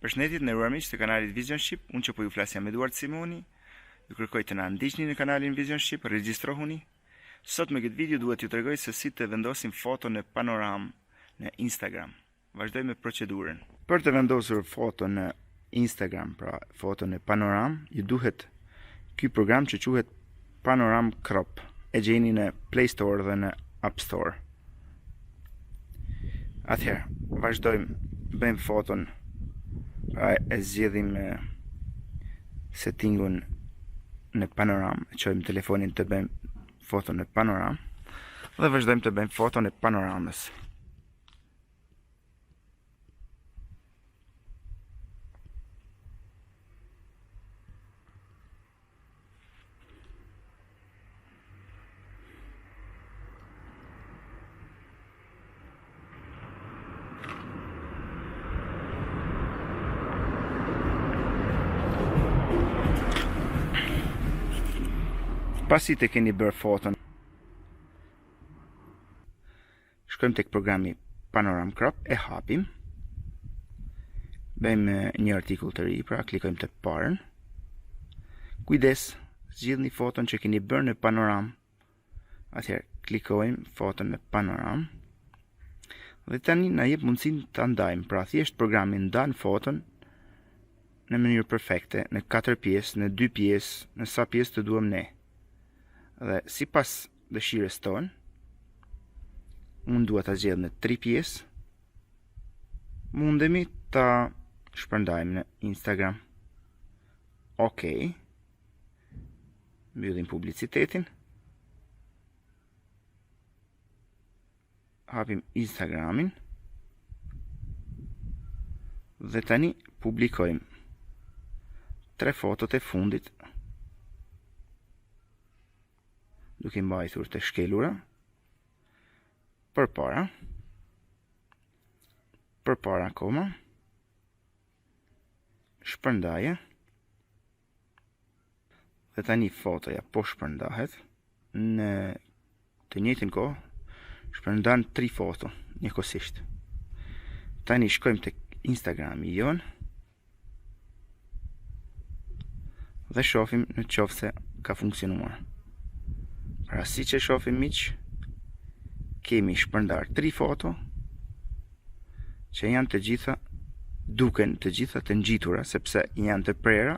Përshëndetje të nderuar miq të kanalit Vizion Shqip, unë që po ju flas jam Eduard Simoni. Ju kërkoj të na ndiqni në kanalin Vizion Shqip, regjistrohuni. Sot me këtë video duhet ju tregoj se si të vendosim foto në panoram në Instagram. Vazhdoj me procedurën. Për të vendosur foto në Instagram, pra foto në panoram, ju duhet ky program që quhet Panorame Crop. E gjeni në Play Store dhe në App Store. Atëherë, vazhdojmë, bëjmë foton. E zgjedhim settingun në panoram, e çojmë telefonin të bëjmë foto në panoram dhe vazhdojmë të bëjmë foto në panoramës. Pasi të keni bërë foton, shkojmë tek programi Panorame Crop, e hapim, bëjmë një artikull të ri, pra klikojmë të parën. Kujdes, zgjidhni foton që keni bërë në panoram. Atëherë klikojmë foton në panoram. Dhe tani na jep mundësinë ta ndajmë, pra thjesht programi ndan foton në mënyrë perfekte, në 4 pjesë, në 2 pjesë, në sa pjesë të duam ne. Dhe si pas dëshirës tonë, unë dua ta zgjedh në 3 pjesë, mundemi ta shpërndajmë në Instagram. Okej. Mbyllim publicitetin. Hapim Instagramin. Dhe tani publikojmë 3 fotot e fundit, duke mbajtur të shkelura, përpara akoma, shpërndaje, dhe tani fotoja po shpërndahet, në të njëjtën kohë, shpërndan 3 foto, njëkohësisht. Tani shkojmë tek Instagrami jon, dhe shohim në qoftë se ka funksionuar. Pra si që shohim miq, kemi shpërndar 3 foto që janë të gjitha, duken të gjitha të ngjitura, sepse janë të prera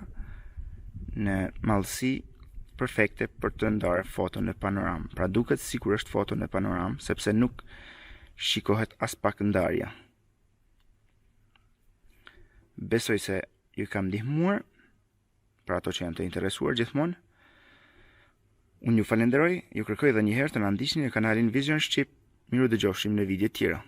në mallësi perfekte për të ndarë foto në panoram. Pra duket sikur është foto në panoram, sepse nuk shikohet as pak ndarja. Besoj se ju kam ndihmuar, pra ato që janë të interesuar gjithmonë. Unë ju falenderoj, ju kërkoj edhe një herë të na ndiqni në kanalin Vizion Shqip. Miru dëgjofshim në video tjera.